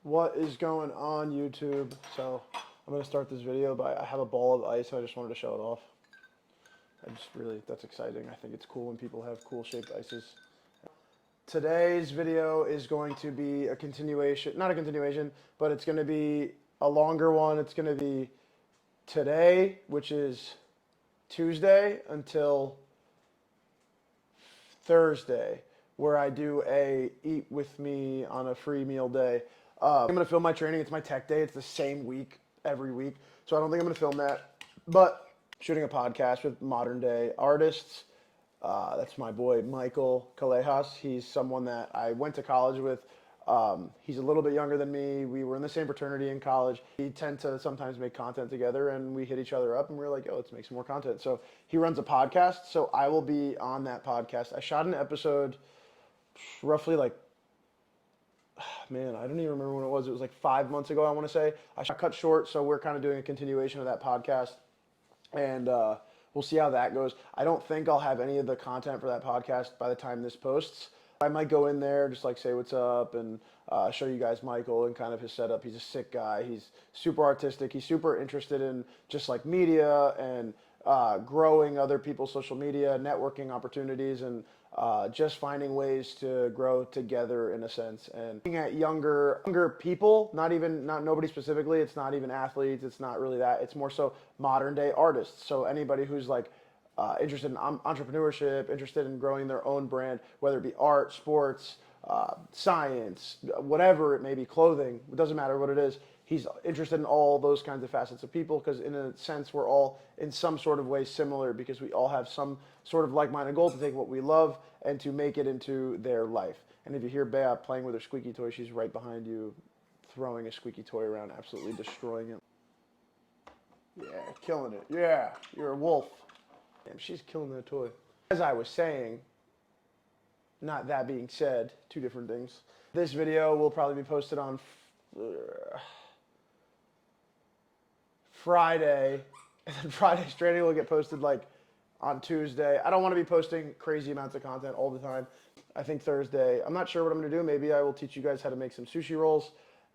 What is going on, YouTube? So I'm gonna start this video by I have a ball of ice. So I just wanted to show it off. That's exciting. I think it's cool when people have cool shaped ices. Today's video is going to be a continuation, not a continuation, but it's going to be a longer one. It's going to be today, which is Tuesday, until Thursday, where I do a eat with me on a free meal day. I'm going to film my training. It's my tech day. It's the same week every week. So I don't think I'm going to film that. But shooting a podcast with modern day artists. That's my boy, Michael Callejas. He's someone that I went to college with. He's a little bit younger than me. We were in the same fraternity in college. We tend to sometimes make content together, and we hit each other up, and we were like, yo, let's make some more content. So he runs a podcast, so I will be on that podcast. I shot an episode roughly man, I don't even remember when it was. It was like 5 months ago, I want to say. I shot cut short, so we're kind of doing a continuation of that podcast. And we'll see how that goes. I don't think I'll have any of the content for that podcast by the time this posts. I might go in there, just like say what's up and show you guys Michael and kind of his setup. He's a sick guy. He's super artistic. He's super interested in just like media and growing other people's social media, networking opportunities, and just finding ways to grow together in a sense. And looking at younger people, not nobody specifically. It's not even athletes. It's not really that. It's more so modern day artists. So anybody who's like interested in entrepreneurship, interested in growing their own brand, whether it be art, sports, science, whatever it may be, clothing. It doesn't matter what it is. He's interested in all those kinds of facets of people because in a sense we're all in some sort of way similar because we all have some sort of like-minded goal to take what we love and to make it into their life. And if you hear Bea playing with her squeaky toy, she's right behind you throwing a squeaky toy around, absolutely destroying it. Yeah, killing it. Yeah, you're a wolf. Damn, she's killing that toy. As I was saying, not that being said, two different things. This video will probably be posted on Friday, and then Friday's training will get posted like on Tuesday. I don't want to be posting crazy amounts of content all the time. I think Thursday, I'm not sure what I'm going to do. Maybe I will teach you guys how to make some sushi rolls.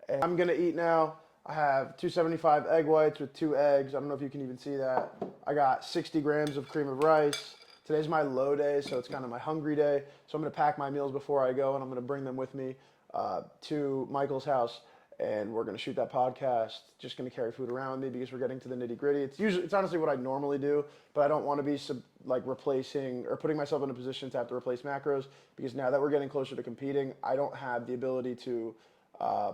And I'm going to eat now. I have 275 egg whites with 2 eggs. I don't know if you can even see that. I got 60 grams of cream of rice. Today's my low day, so it's kind of my hungry day. So I'm going to pack my meals before I go, and I'm going to bring them with me to Michael's house. And we're going to shoot that podcast. Just going to carry food around with me because we're getting to the nitty gritty. It's honestly what I normally do, but I don't want to be replacing or putting myself in a position to have to replace macros because now that we're getting closer to competing, I don't have the ability to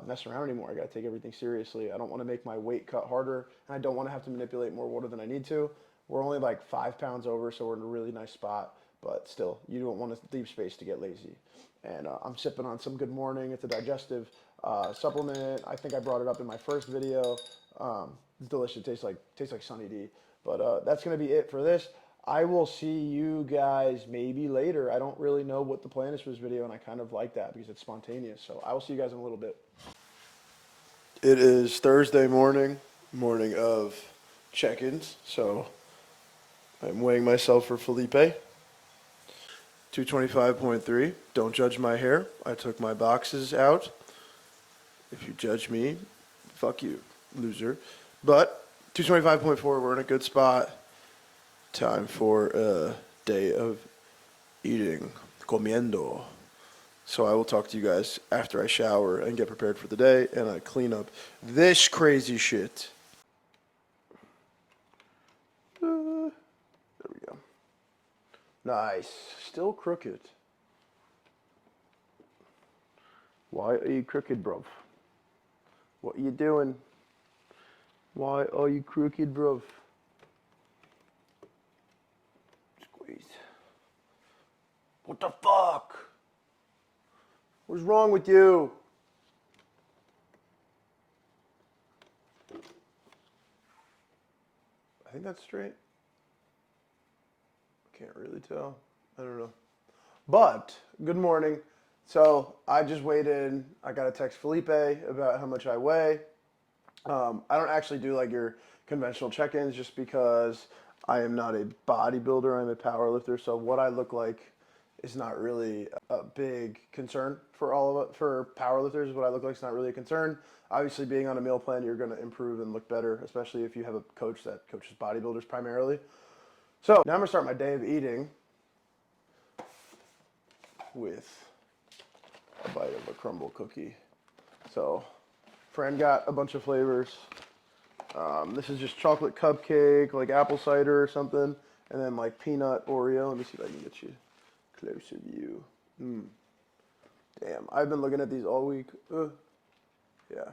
mess around anymore. I got to take everything seriously. I don't want to make my weight cut harder, and I don't want to have to manipulate more water than I need to. We're only like 5 pounds over, so we're in a really nice spot, but still, you don't want to leave space to get lazy. And I'm sipping on some Good Morning. It's a digestive supplement. I think I brought it up in my first video. It's delicious. It tastes like Sunny D. But that's going to be it for this. I will see you guys maybe later. I don't really know what the plan is for this video, and I kind of like that because it's spontaneous. So I will see you guys in a little bit. It is Thursday morning of check-ins. So I'm weighing myself for Felipe. 225.3. Don't judge my hair. I took my boxes out. If you judge me, fuck you, loser. But 225.4, we're in a good spot. Time for a day of eating, comiendo. So I will talk to you guys after I shower and get prepared for the day and I clean up this crazy shit. There we go. Nice. Still crooked. Why are you crooked, bruv? What are you doing? Why are you crooked, bruv? Squeeze. What the fuck? What's wrong with you? I think that's straight. Can't really tell. I don't know. But, good morning. So, I just weighed in. I got to text Felipe about how much I weigh. I don't actually do like your conventional check-ins just because I am not a bodybuilder. I'm a power lifter. So, what I look like is not really a big concern for all of it. For powerlifters, what I look like is not really a concern. Obviously, being on a meal plan, you're going to improve and look better, especially if you have a coach that coaches bodybuilders primarily. So now I'm going to start my day of eating with a bite of a crumble cookie. So, Fran got a bunch of flavors. This is just chocolate cupcake, like apple cider or something, and then like peanut Oreo. Let me see if I can get you a closer view. Damn, I've been looking at these all week. Yeah.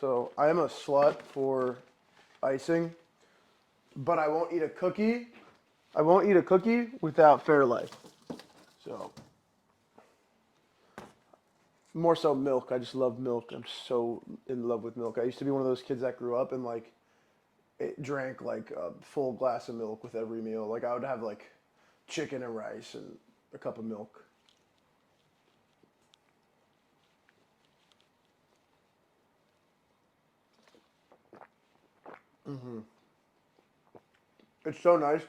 So I am a slut for icing, but I won't eat a cookie. I won't eat a cookie without Fairlife. So more so milk. I just love milk. I'm so in love with milk. I used to be one of those kids that grew up and like it drank like a full glass of milk with every meal. Like I would have like chicken and rice and a cup of milk. It's so nice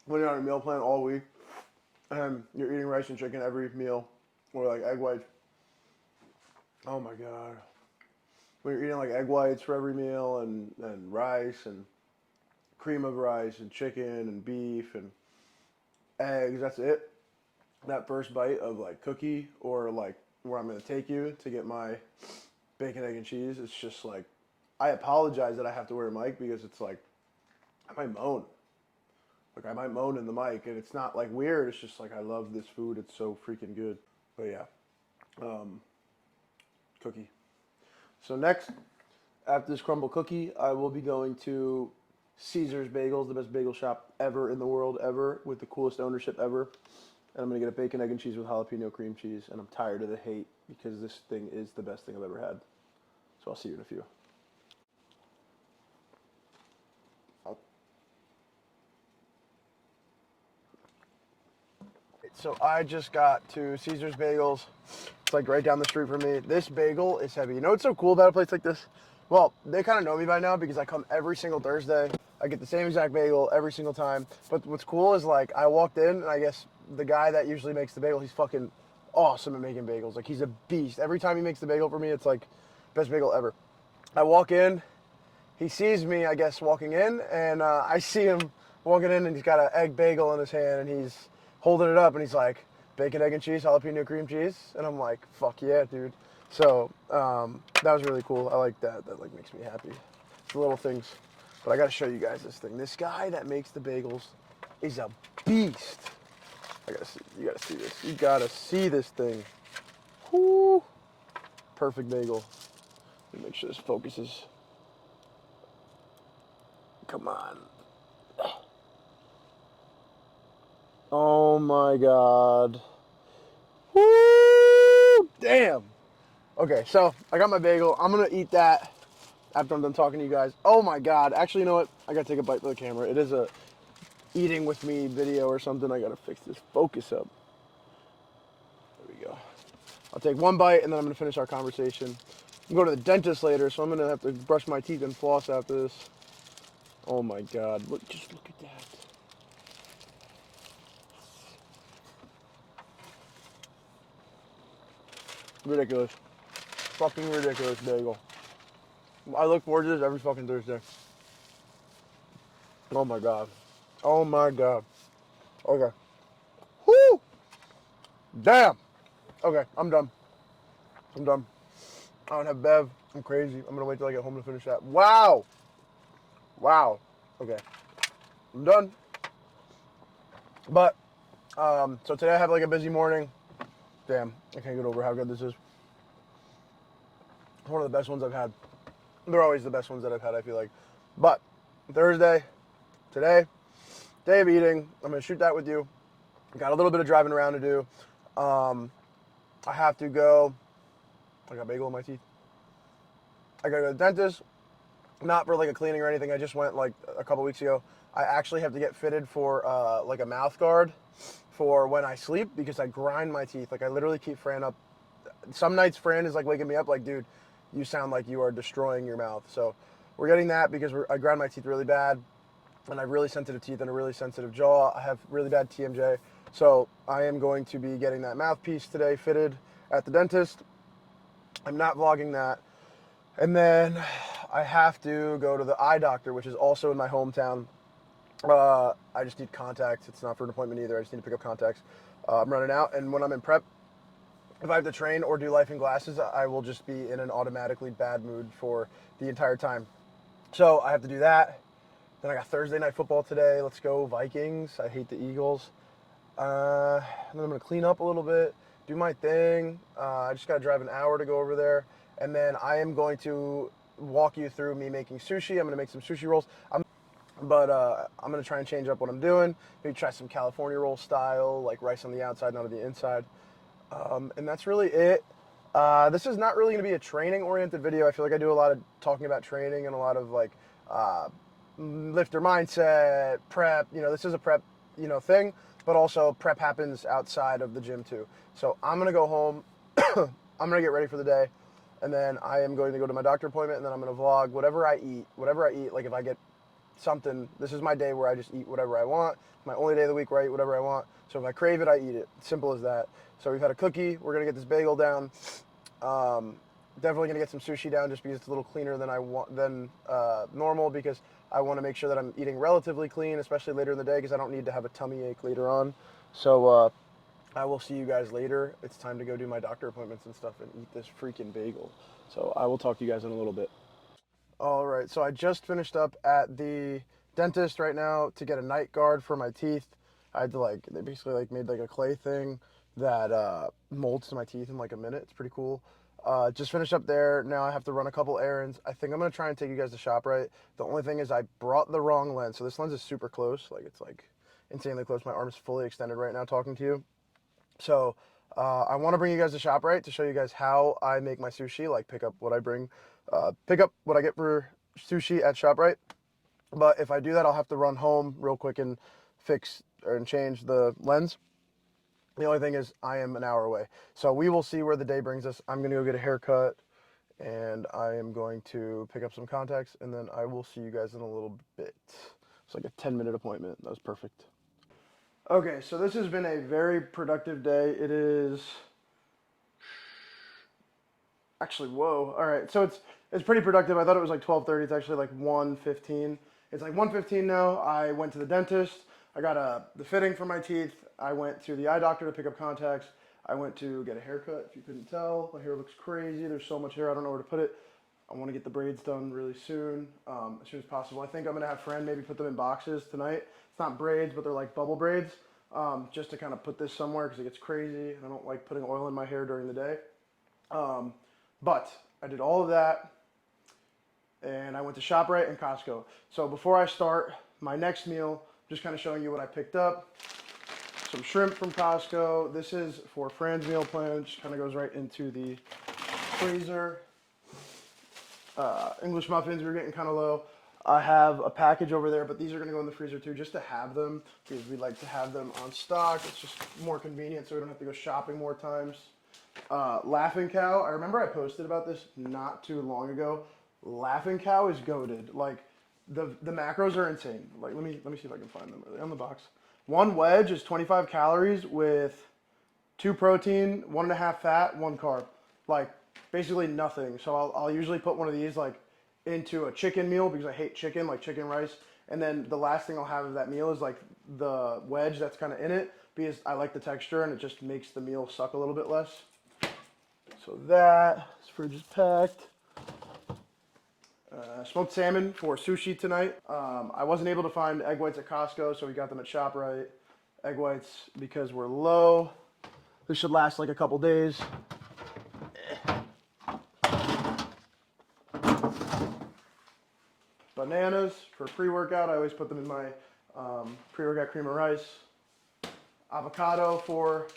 when you're on a meal plan all week and you're eating rice and chicken every meal or like egg whites. Oh my God. When you're eating like egg whites for every meal and rice and cream of rice and chicken and beef and eggs, that's it. That first bite of like cookie or like where I'm gonna take you to get my bacon, egg, and cheese, it's just like I apologize that I have to wear a mic because it's like I might moan. Like I might moan in the mic and it's not like weird, it's just like I love this food, it's so freaking good. But yeah. Cookie. So next, after this crumble cookie, I will be going to Caesar's Bagels, the best bagel shop ever in the world, ever, with the coolest ownership ever. And I'm going to get a bacon, egg, and cheese with jalapeno cream cheese. And I'm tired of the hate because this thing is the best thing I've ever had. So I'll see you in a few. So I just got to Caesar's Bagels. It's like right down the street from me. This bagel is heavy. You know what's so cool about a place like this? Well, they kind of know me by now because I come every single Thursday. I get the same exact bagel every single time. But what's cool is like I walked in and I guess the guy that usually makes the bagel, he's fucking awesome at making bagels. Like he's a beast. Every time he makes the bagel for me, it's like best bagel ever. I walk in, he sees me, I guess, walking in, and I see him walking in, and he's got an egg bagel in his hand, and he's holding it up, and he's like, bacon, egg, and cheese, jalapeno cream cheese, and I'm like, fuck yeah, dude. So that was really cool. I like that. That like makes me happy. It's the little things. But I got to show you guys this thing. This guy that makes the bagels is a beast. I gotta see. You gotta see this. You gotta see this thing. Whoo! Perfect bagel. Let me make sure this focuses. Come on. Oh my God. Woo! Damn. Okay, so I got my bagel. I'm gonna eat that after I'm done talking to you guys. Oh my God. Actually, you know what? I gotta take a bite for the camera. It is a eating with me video or something. I gotta fix this focus up. There we go. I'll take one bite and then I'm gonna finish our conversation. I'm going to the dentist later, so I'm gonna have to brush my teeth and floss after this. Oh my God. Look, just look at that. Ridiculous. Fucking ridiculous bagel. I look forward to this every fucking Thursday. Oh my God. Oh my God. Okay. Whoo! Damn. Okay, I'm done. I'm done. I don't have Bev. I'm crazy. I'm gonna wait till I get home to finish that. Wow. Wow. Okay. I'm done. But, so today I have like a busy morning. Damn, I can't get over how good this is. It's one of the best ones I've had. They're always the best ones that I've had, I feel like. But, Thursday, today, day of eating. I'm going to shoot that with you. Got a little bit of driving around to do. I have to go. I got a bagel in my teeth. I got to go to the dentist. Not for like a cleaning or anything. I just went like a couple weeks ago. I actually have to get fitted for like a mouth guard for when I sleep because I grind my teeth. Like I literally keep Fran up. Some nights Fran is like waking me up like, dude, you sound like you are destroying your mouth. So we're getting that because I grind my teeth really bad. And I have really sensitive teeth and a really sensitive jaw. I have really bad TMJ. So I am going to be getting that mouthpiece today fitted at the dentist. I'm not vlogging that. And then I have to go to the eye doctor, which is also in my hometown. I just need contacts. It's not for an appointment either. I just need to pick up contacts. I'm running out, and when I'm in prep, if I have to train or do life in glasses, I will just be in an automatically bad mood for the entire time. So I have to do that. Then I got Thursday night football today. Let's go Vikings. I hate the Eagles. And then I'm going to clean up a little bit, do my thing. I just got to drive an hour to go over there. And then I am going to walk you through me making sushi. I'm going to make some sushi rolls. But I'm going to try and change up what I'm doing. Maybe try some California roll style, like rice on the outside, not on the inside. And that's really it. This is not really going to be a training-oriented video. I feel like I do a lot of talking about training and a lot of like lifter mindset, prep. This is a prep, thing, but also prep happens outside of the gym too. So I'm going to go home. I'm going to get ready for the day. And then I am going to go to my doctor appointment, and then I'm going to vlog whatever I eat. Like if I get something, this is my day where I just eat whatever I want. It's my only day of the week where I eat whatever I want. So if I crave it, I eat it. Simple as that. So we've had a cookie. We're going to get this bagel down. Definitely going to get some sushi down just because it's a little cleaner than normal, because I want to make sure that I'm eating relatively clean, especially later in the day, because I don't need to have a tummy ache later on. So I will see you guys later. It's time to go do my doctor appointments and stuff and eat this freaking bagel. So I will talk to you guys in a little bit. All right, so I just finished up at the dentist right now to get a night guard for my teeth. I had to they basically made like a clay thing that molds to my teeth in like a minute. It's pretty cool. Just finished up there. Now I have to run a couple errands. I think I'm gonna try and take you guys to ShopRite. The only thing is I brought the wrong lens. So this lens is super close. It's insanely close. My arm is fully extended right now talking to you. So I want to bring you guys to ShopRite to show you guys how I make my sushi, pick up what I get for sushi at ShopRite. But if I do that, I'll have to run home real quick and fix and change the lens. The only thing is I am an hour away. So we will see where the day brings us. I'm going to go get a haircut, and I am going to pick up some contacts, and then I will see you guys in a little bit. It's like a 10-minute appointment. That was perfect. Okay, so this has been a very productive day. It is actually, whoa. All right, so it's pretty productive. I thought it was like 12:30. It's actually like 1:15. It's like 1:15 now. I went to the dentist. I got the fitting for my teeth. I went to the eye doctor to pick up contacts. I went to get a haircut. If you couldn't tell, my hair looks crazy. There's so much hair. I don't know where to put it. I want to get the braids done really soon, as soon as possible. I think I'm gonna have Fran maybe put them in boxes tonight. It's not braids, but they're like bubble braids, just to kind of put this somewhere because it gets crazy. And I don't like putting oil in my hair during the day. But I did all of that, and I went to ShopRite and Costco. So before I start my next meal, just kind of showing you what I picked up. Some shrimp from Costco. This is for Fran's meal plan. Just kind of goes right into the freezer. English muffins, we were getting kind of low. I have a package over there, but these are going to go in the freezer too, just to have them, because we like to have them on stock. It's just more convenient, so we don't have to go shopping more times. Laughing Cow, I remember I posted about this not too long ago. Laughing Cow is goated. The macros are insane. Let me see if I can find them. Are they on the box? One wedge is 25 calories with 2 protein, 1.5 fat, 1 carb. Basically nothing. So I'll usually put one of these into a chicken meal because I hate chicken, like chicken rice. And then the last thing I'll have of that meal is the wedge that's kind of in it, because I like the texture and it just makes the meal suck a little bit less. So this fridge is packed. Smoked salmon for sushi tonight. I wasn't able to find egg whites at Costco, so we got them at ShopRite. Egg whites because we're low. This should last like a couple days. Bananas for pre-workout. I always put them in my pre-workout cream of rice. Avocado for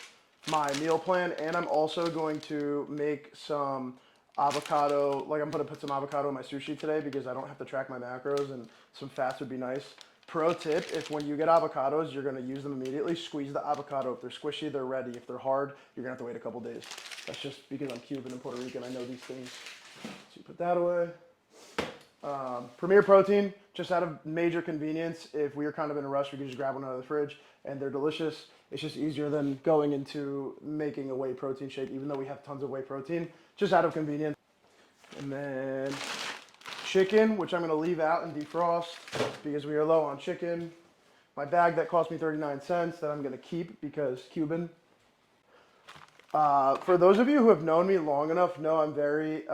my meal plan, and I'm also going to make some avocado, I'm going to put some avocado in my sushi today because I don't have to track my macros, and some fats would be nice. Pro tip, if when you get avocados, you're going to use them immediately, squeeze the avocado. If they're squishy, they're ready. If they're hard, you're going to have to wait a couple days. That's just because I'm Cuban and Puerto Rican. I know these things. So you put that away. Premier Protein, just out of major convenience. If we are kind of in a rush, we can just grab one out of the fridge, and they're delicious. It's just easier than going into making a whey protein shake, even though we have tons of whey protein, just out of convenience. And then chicken, which I'm going to leave out and defrost because we are low on chicken. My bag that cost me 39 cents that I'm going to keep because Cuban. For those of you who have known me long enough, know I'm very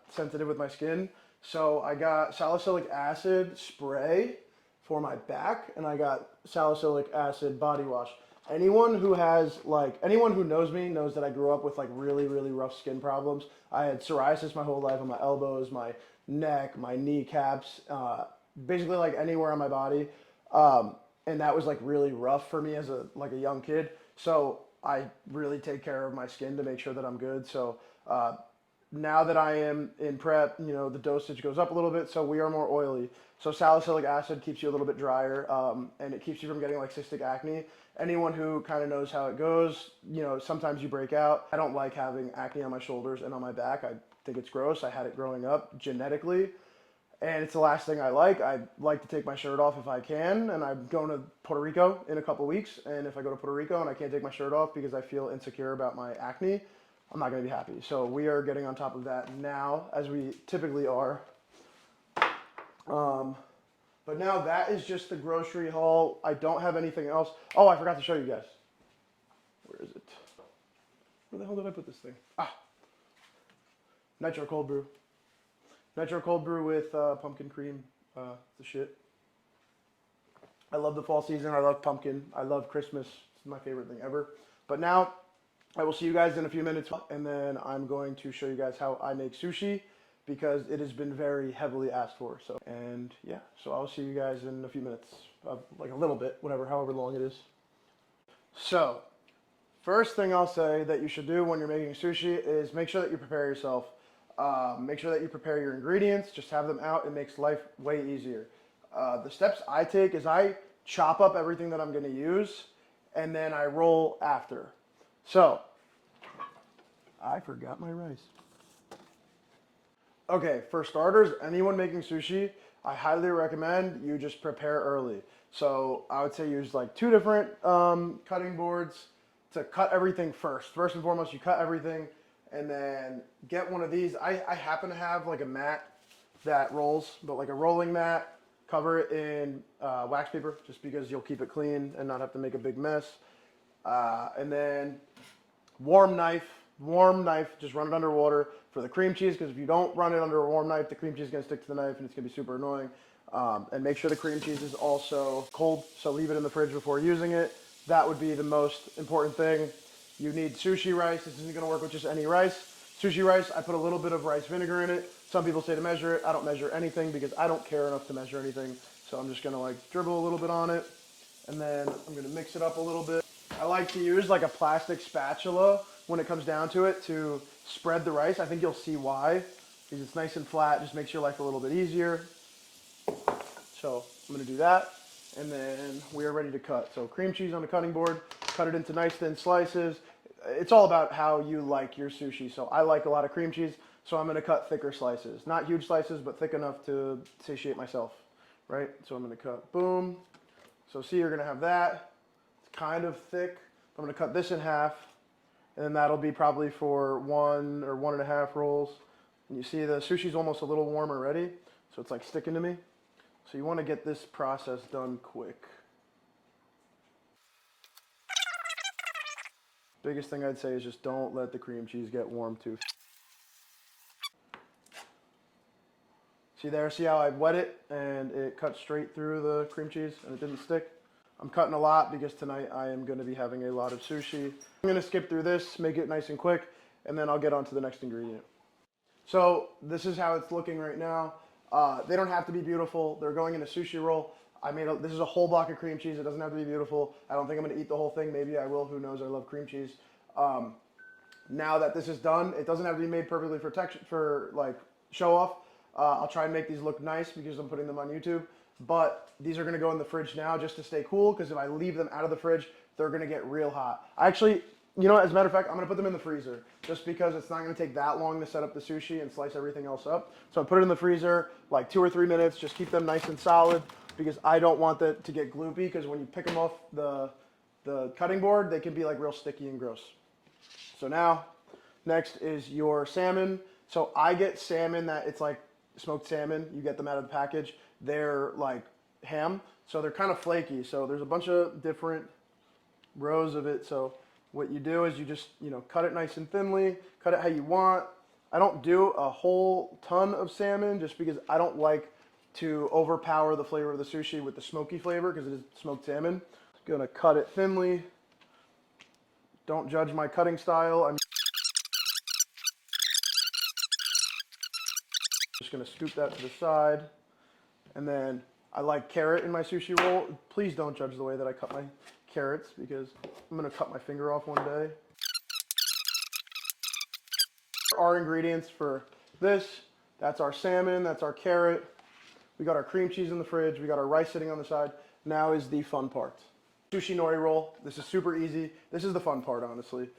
sensitive with my skin. So I got salicylic acid spray for my back, and I got salicylic acid body wash. Anyone who knows me knows that I grew up with like really, really rough skin problems. I had psoriasis my whole life on my elbows, my neck, my kneecaps, basically like anywhere on my body. And that was like really rough for me as a young kid. So I really take care of my skin to make sure that I'm good. So now that I am in prep, the dosage goes up a little bit, so we are more oily. So salicylic acid keeps you a little bit drier, and it keeps you from getting like cystic acne. Anyone who kind of knows how it goes, sometimes you break out. I don't like having acne on my shoulders and on my back. I think it's gross. I had it growing up genetically, and it's the last thing I like. I like to take my shirt off if I can, and I'm going to Puerto Rico in a couple weeks. And if I go to Puerto Rico and I can't take my shirt off because I feel insecure about my acne, I'm not going to be happy. So we are getting on top of that now, as we typically are. But now that is just the grocery haul. I don't have anything else. Oh, I forgot to show you guys. Where is it? Where the hell did I put this thing? Nitro cold brew. Nitro cold brew with pumpkin cream. The shit. I love the fall season. I love pumpkin. I love Christmas. It's my favorite thing ever. But now I will see you guys in a few minutes, and then I'm going to show you guys how I make sushi because it has been very heavily asked for. So I'll see you guys in a few minutes, like a little bit, however long it is. So, first thing I'll say that you should do when you're making sushi is make sure that you prepare yourself. Make sure that you prepare your ingredients. Just have them out. It makes life way easier. The steps I take is I chop up everything that I'm going to use, and then I roll after. So, I forgot my rice. Okay, for starters, anyone making sushi, I highly recommend you just prepare early. So I would say use like 2 different cutting boards to cut everything first. First and foremost, you cut everything, and then get one of these. I happen to have like a mat that rolls, but like a rolling mat. Cover it in wax paper just because you'll keep it clean and not have to make a big mess. And then warm knife, just run it under water for the cream cheese, because if you don't run it under a warm knife, the cream cheese is going to stick to the knife and it's going to be super annoying. And make sure the cream cheese is also cold, so leave it in the fridge before using it. That would be the most important thing. You need sushi rice. This isn't going to work with just any rice. Sushi rice, I put a little bit of rice vinegar in it. Some people say to measure it. I don't measure anything because I don't care enough to measure anything. So I'm just going to like dribble a little bit on it, and then I'm going to mix it up a little bit. I like to use like a plastic spatula when it comes down to it to spread the rice. I think you'll see why, because it's nice and flat, just makes your life a little bit easier. So I'm going to do that, and then we are ready to cut. So cream cheese on the cutting board, cut it into nice thin slices. It's all about how you like your sushi. So I like a lot of cream cheese, so I'm going to cut thicker slices. Not huge slices, but thick enough to satiate myself, right? So I'm going to cut, boom. So see, you're going to have that. It's kind of thick. I'm going to cut this in half, and then that'll be probably for 1 or 1.5 rolls. And you see the sushi's almost a little warm already, so it's like sticking to me. So you want to get this process done quick. Biggest thing I'd say is just don't let the cream cheese get warm too. See there, see how I wet it and it cut straight through the cream cheese and it didn't stick? I'm cutting a lot because tonight I am going to be having a lot of sushi. I'm going to skip through this, make it nice and quick, and then I'll get on to the next ingredient. So this is how it's looking right now. They don't have to be beautiful. They're going in a sushi roll. This is a whole block of cream cheese. It doesn't have to be beautiful. I don't think I'm going to eat the whole thing. Maybe I will. Who knows? I love cream cheese. Now that this is done, it doesn't have to be made perfectly for texture, for like show off. I'll try and make these look nice because I'm putting them on YouTube. But these are going to go in the fridge now just to stay cool, because if I leave them out of the fridge, they're going to get real hot. You know, as a matter of fact, I'm gonna put them in the freezer just because it's not gonna take that long to set up the sushi and slice everything else up. So I put it in the freezer like 2 or 3 minutes. Just keep them nice and solid because I don't want that to get gloopy. Because when you pick them off the cutting board, they can be like real sticky and gross. So now, next is your salmon. So I get salmon that it's like smoked salmon. You get them out of the package. They're like ham, so they're kind of flaky. So there's a bunch of different rows of it. So what you do is you just, cut it nice and thinly, cut it how you want. I don't do a whole ton of salmon just because I don't like to overpower the flavor of the sushi with the smoky flavor because it is smoked salmon. I'm gonna cut it thinly. Don't judge my cutting style. I'm just gonna scoop that to the side. And then I like carrot in my sushi roll. Please don't judge the way that I cut my carrots because I'm gonna cut my finger off one day. Our ingredients for this, that's our salmon, that's our carrot. We got our cream cheese in the fridge. We got our rice sitting on the side. Now is the fun part. Sushi nori roll. This is super easy. This is the fun part, honestly.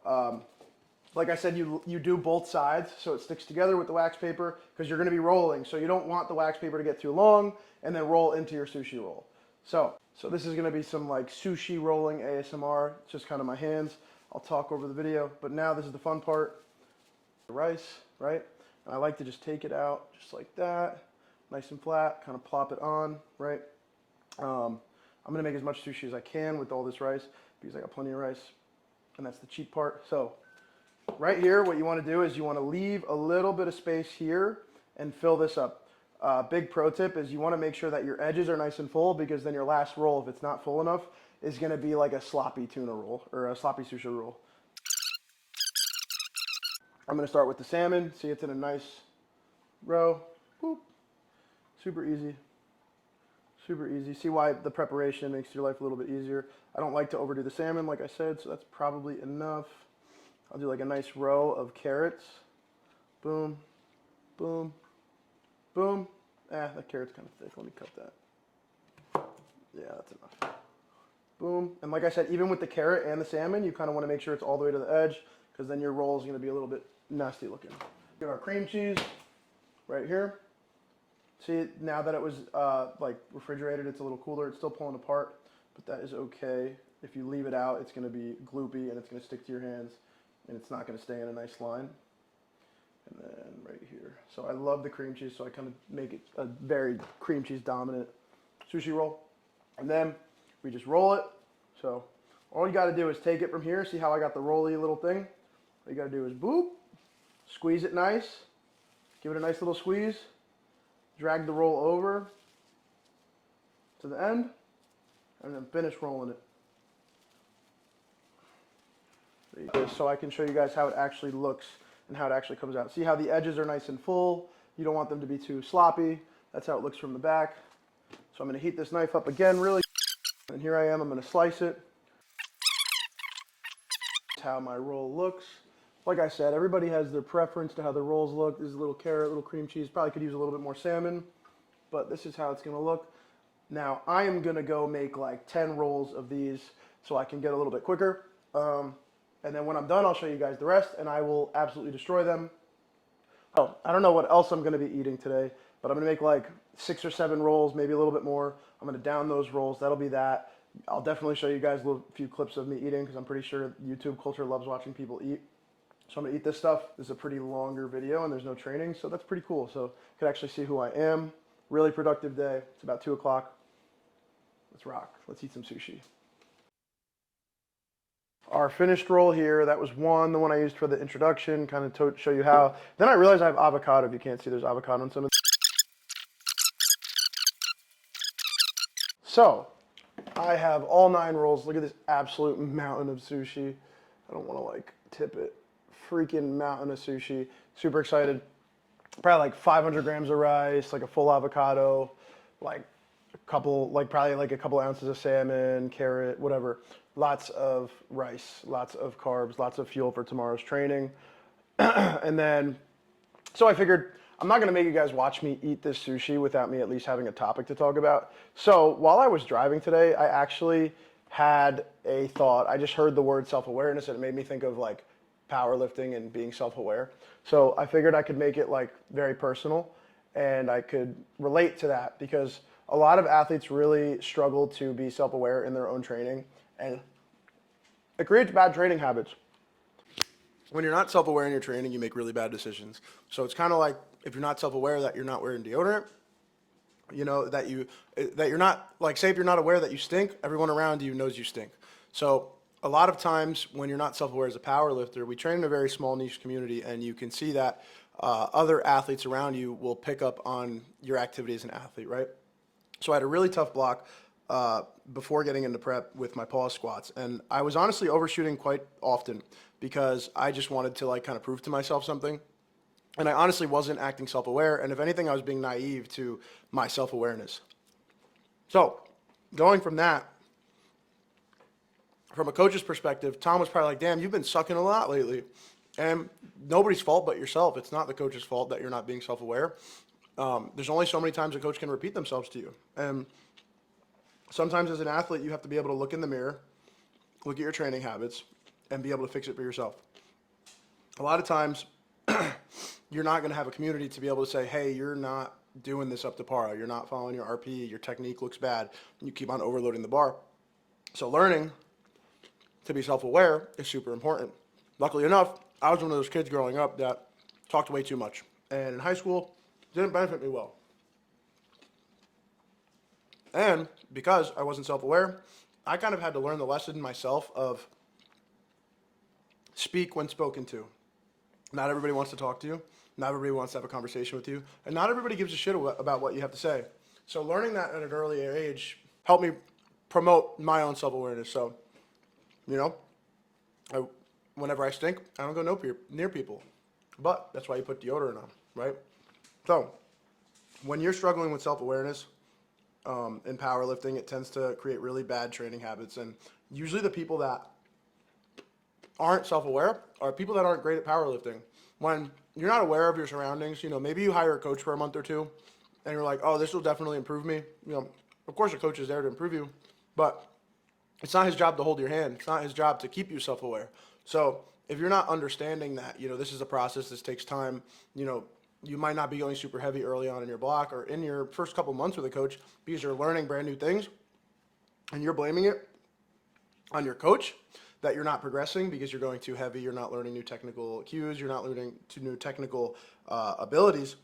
Like I said, you do both sides so it sticks together with the wax paper because you're going to be rolling. So you don't want the wax paper to get too long and then roll into your sushi roll. So this is going to be some like sushi rolling ASMR. It's just kind of my hands. I'll talk over the video. But now this is the fun part. The rice, right? And I like to just take it out just like that. Nice and flat. Kind of plop it on, right? I'm going to make as much sushi as I can with all this rice because I got plenty of rice. And that's the cheap part. So right here, what you want to do is you want to leave a little bit of space here and fill this up. Big pro tip is you want to make sure that your edges are nice and full because then your last roll, if it's not full enough, is going to be like a sloppy tuna roll or a sloppy sushi roll. I'm going to start with the salmon. See, it's in a nice row. Boop. Super easy. Super easy. See why the preparation makes your life a little bit easier. I don't like to overdo the salmon, like I said, so that's probably enough. I'll do like a nice row of carrots. Boom, boom, boom. That carrot's kind of thick. Let me cut that. Yeah, that's enough. Boom. And like I said, even with the carrot and the salmon, you kind of want to make sure it's all the way to the edge because then your roll is going to be a little bit nasty looking. Get our cream cheese right here. See, now that it was like refrigerated, it's a little cooler. It's still pulling apart, but that is okay. If you leave it out, it's going to be gloopy and it's going to stick to your hands and it's not going to stay in a nice line. And then right here. So I love the cream cheese, so I kind of make it a very cream cheese dominant sushi roll. And then we just roll it. So all you got to do is take it from here. See how I got the rolly little thing? All you got to do is boop, squeeze it nice, give it a nice little squeeze, drag the roll over to the end, and then finish rolling it. So I can show you guys how it actually looks and how it actually comes out. See how the edges are nice and full? You don't want them to be too sloppy. That's how it looks from the back. So I'm going to heat this knife up again really. And here I am, I'm going to slice it. That's how my roll looks. Like I said, everybody has their preference to how their rolls look. This is a little carrot, a little cream cheese. Probably could use a little bit more salmon, but this is how it's going to look. Now, I am going to go make like 10 rolls of these so I can get a little bit quicker. And then when I'm done, I'll show you guys the rest, and I will absolutely destroy them. Oh, I don't know what else I'm going to be eating today, but I'm going to make like 6 or 7 rolls, maybe a little bit more. I'm going to down those rolls. That'll be that. I'll definitely show you guys a few clips of me eating because I'm pretty sure YouTube culture loves watching people eat. So I'm going to eat this stuff. This is a pretty longer video, and there's no training, so that's pretty cool. So you can actually see who I am. Really productive day. It's about 2 o'clock. Let's rock. Let's eat some sushi. Our finished roll here, that was the one I used for the introduction, kind of to show you how. Then I realized I have avocado. If you can't see, there's avocado on some of So, I have all 9 rolls. Look at this absolute mountain of sushi. I don't want to like tip it. Freaking mountain of sushi. Super excited. Probably like 500 grams of rice, like a full avocado, like probably like a couple ounces of salmon, carrot, whatever. Lots of rice, lots of carbs, lots of fuel for tomorrow's training. And then, so I figured I'm not going to make you guys watch me eat this sushi without me at least having a topic to talk about. So while I was driving today, I actually had a thought. I just heard the word self-awareness and it made me think of like powerlifting and being self-aware. So I figured I could make it like very personal and I could relate to that because a lot of athletes really struggle to be self-aware in their own training and it creates bad training habits. When you're not self-aware in your training, you make really bad decisions. So it's kind of like if you're not self-aware that you're not wearing deodorant, that you're not like say if you're not aware that you stink, everyone around you knows you stink. So a lot of times when you're not self-aware as a power lifter, we train in a very small niche community, and you can see that other athletes around you will pick up on your activity as an athlete, right? So I had a really tough block before getting into prep with my pause squats, and I was honestly overshooting quite often because I just wanted to like kind of prove to myself something. And I honestly wasn't acting self-aware, and if anything, I was being naive to my self-awareness. So, going from that, from a coach's perspective, Tom was probably like, damn, you've been sucking a lot lately. And nobody's fault but yourself. It's not the coach's fault that you're not being self-aware. There's only so many times a coach can repeat themselves to you. And sometimes as an athlete, you have to be able to look in the mirror, look at your training habits, and be able to fix it for yourself. A lot of times, you're not going to have a community to be able to say, hey, you're not doing this up to par. You're not following your RP. Your technique looks bad. You keep on overloading the bar. So learning to be self-aware is super important. Luckily enough, I was one of those kids growing up that talked way too much. And in high school, it didn't benefit me well. And because I wasn't self-aware, I kind of had to learn the lesson myself of speak when spoken to. Not everybody wants to talk to you. Not everybody wants to have a conversation with you. And not everybody gives a shit about what you have to say. So learning that at an early age helped me promote my own self-awareness. So, whenever I stink, I don't go near people. But that's why you put deodorant on, right? So when you're struggling with self-awareness in powerlifting, it tends to create really bad training habits. And usually the people that aren't self-aware are people that aren't great at powerlifting. When you're not aware of your surroundings, maybe you hire a coach for a month or two and you're like, oh, this will definitely improve me. Of course a coach is there to improve you, but it's not his job to hold your hand. It's not his job to keep you self-aware. So if you're not understanding that, this is a process, this takes time, you might not be going super heavy early on in your block or in your first couple months with a coach because you're learning brand new things and you're blaming it on your coach that you're not progressing because you're going too heavy, you're not learning new technical cues, you're not learning new technical abilities.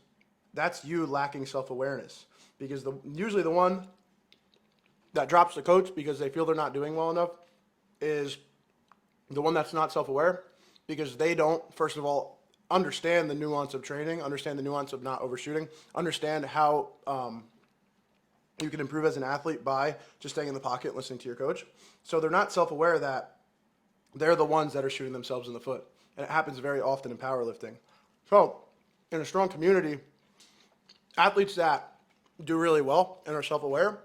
That's you lacking self-awareness because usually the one that drops the coach because they feel they're not doing well enough is the one that's not self-aware because they don't, first of all, understand the nuance of training, understand the nuance of not overshooting, understand how you can improve as an athlete by just staying in the pocket and listening to your coach. So they're not self-aware that they're the ones that are shooting themselves in the foot. And it happens very often in powerlifting. So in a strong community, athletes that do really well and are self-aware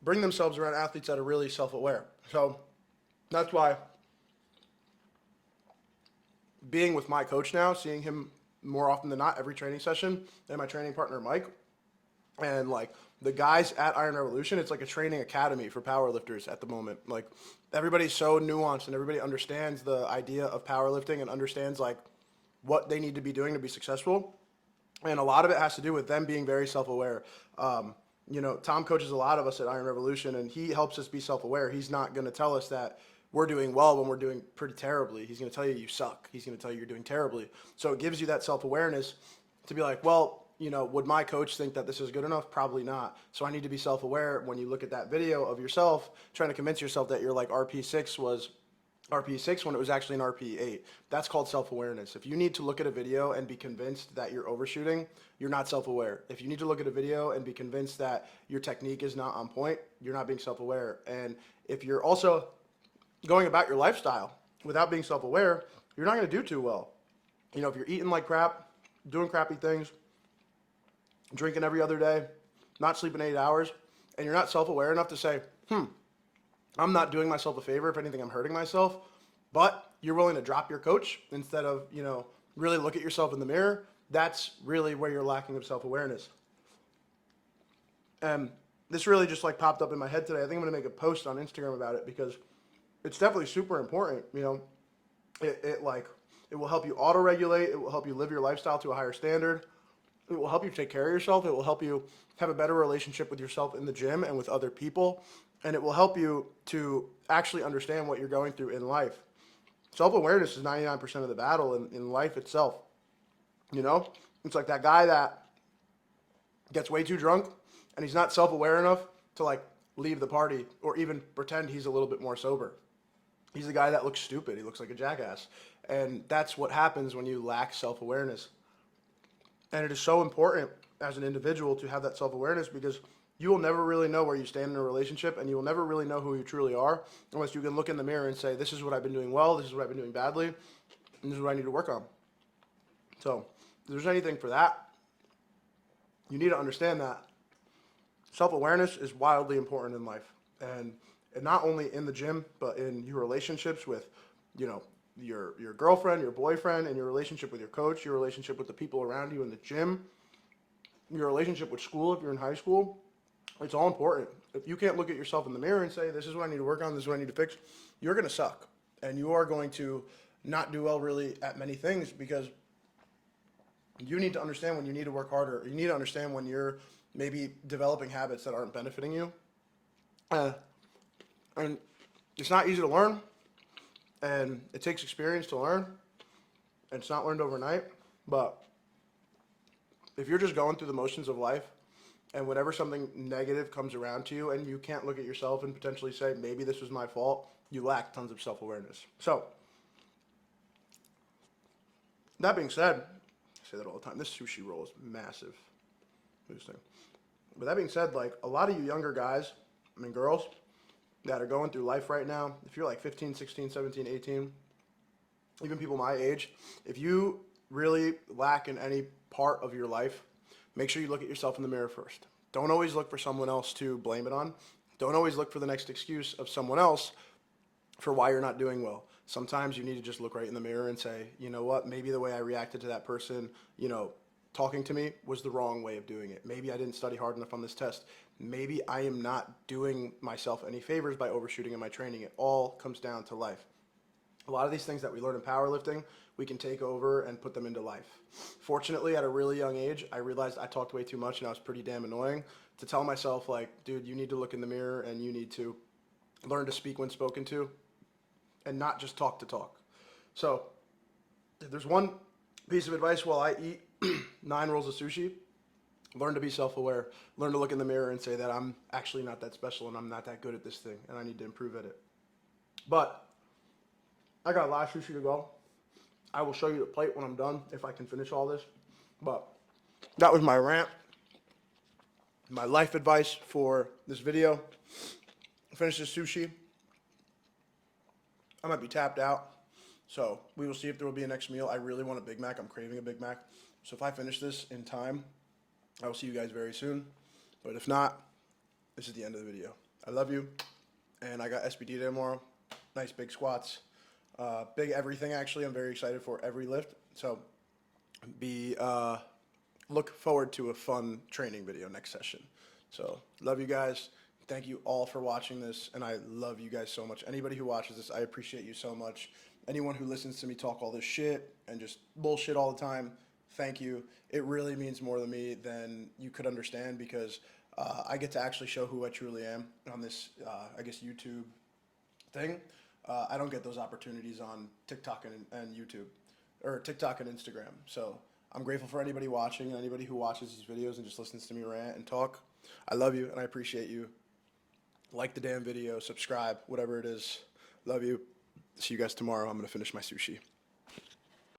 bring themselves around athletes that are really self-aware. So that's why being with my coach now, seeing him more often than not every training session, and my training partner, Mike, and like the guys at Iron Revolution, it's like a training academy for powerlifters at the moment. Like everybody's so nuanced and everybody understands the idea of powerlifting and understands like what they need to be doing to be successful. And a lot of it has to do with them being very self-aware. Tom coaches a lot of us at Iron Revolution and he helps us be self-aware. He's not going to tell us that we're doing well when we're doing pretty terribly. He's going to tell you suck. He's going to tell you you're doing terribly. So it gives you that self-awareness to be like, well, would my coach think that this is good enough? Probably not. So I need to be self-aware when you look at that video of yourself, trying to convince yourself that your like RP6 was RP6 when it was actually an RP8. That's called self-awareness. If you need to look at a video and be convinced that you're overshooting, you're not self-aware. If you need to look at a video and be convinced that your technique is not on point, you're not being self-aware. And if you're also going about your lifestyle without being self-aware, you're not going to do too well. If you're eating like crap, doing crappy things, drinking every other day, not sleeping 8 hours, and you're not self-aware enough to say, I'm not doing myself a favor. If anything, I'm hurting myself. But you're willing to drop your coach instead of, really look at yourself in the mirror. That's really where you're lacking of self-awareness. And this really just like popped up in my head today. I think I'm gonna make a post on Instagram about it because it's definitely super important. You know, it like it will help you auto regulate. It will help you live your lifestyle to a higher standard. It will help you take care of yourself. It will help you have a better relationship with yourself in the gym and with other people. And it will help you to actually understand what you're going through in life. Self awareness is 99% of the battle in life itself. You know, it's like that guy that gets way too drunk and he's not self aware enough to like leave the party or even pretend he's a little bit more sober. He's the guy that looks stupid. He looks like a jackass. And that's what happens when you lack self awareness. And it is so important as an individual to have that self awareness because you will never really know where you stand in a relationship and you will never really know who you truly are unless you can look in the mirror and say, this is what I've been doing well, this is what I've been doing badly, and this is what I need to work on. So, if there's anything for that, you need to understand that self awareness is wildly important in life. And not only in the gym, but in your relationships with, you know, your girlfriend, your boyfriend, and your relationship with your coach, your relationship with the people around you in the gym, your relationship with school if you're in high school. It's all important. If you can't look at yourself in the mirror and say, this is what I need to work on, this is what I need to fix, you're going to suck. And you are going to not do well really at many things because you need to understand when you need to work harder. You need to understand when you're maybe developing habits that aren't benefiting you. And it's not easy to learn. And it takes experience to learn. And it's not learned overnight. But if you're just going through the motions of life, and whenever something negative comes around to you and you can't look at yourself and potentially say, maybe this was my fault, you lack tons of self-awareness. So, that being said, I say that all the time, this sushi roll is massive. But that being said, like a lot of you younger guys, I mean girls, that are going through life right now, if you're like 15, 16, 17, 18, even people my age, if you really lack in any part of your life, make sure you look at yourself in the mirror first. Don't always look for someone else to blame it on. Don't always look for the next excuse of someone else for why you're not doing well. Sometimes you need to just look right in the mirror and say, you know what, maybe the way I reacted to that person, you know, talking to me was the wrong way of doing it. Maybe I didn't study hard enough on this test. Maybe I am not doing myself any favors by overshooting in my training. It all comes down to life. A lot of these things that we learn in powerlifting, we can take over and put them into life. Fortunately, at a really young age, I realized I talked way too much and I was pretty damn annoying to tell myself like, dude, you need to look in the mirror and you need to learn to speak when spoken to and not just talk to talk. So if there's one piece of advice while I eat 9 rolls of sushi, learn to be self-aware. Learn to look in the mirror and say that I'm actually not that special and I'm not that good at this thing and I need to improve at it. But I got a lot of sushi to go. I will show you the plate when I'm done if I can finish all this. But that was my rant, my life advice for this video. Finish this sushi. I might be tapped out. So we will see if there will be a next meal. I really want a Big Mac. I'm craving a Big Mac. So if I finish this in time, I will see you guys very soon. But if not, this is the end of the video. I love you. And I got SBD day tomorrow. Nice big squats. Big everything, actually. I'm very excited for every lift. So look forward to a fun training video next session. So love you guys. Thank you all for watching this, and I love you guys so much. Anybody who watches this, I appreciate you so much. Anyone who listens to me talk all this shit and just bullshit all the time, thank you. It really means more to me than you could understand because I get to actually show who I truly am on this, I guess, YouTube thing. I don't get those opportunities on TikTok and YouTube, or TikTok and Instagram. So I'm grateful for anybody watching and anybody who watches these videos and just listens to me rant and talk. I love you and I appreciate you. Like the damn video, subscribe, whatever it is. Love you. See you guys tomorrow. I'm going to finish my sushi.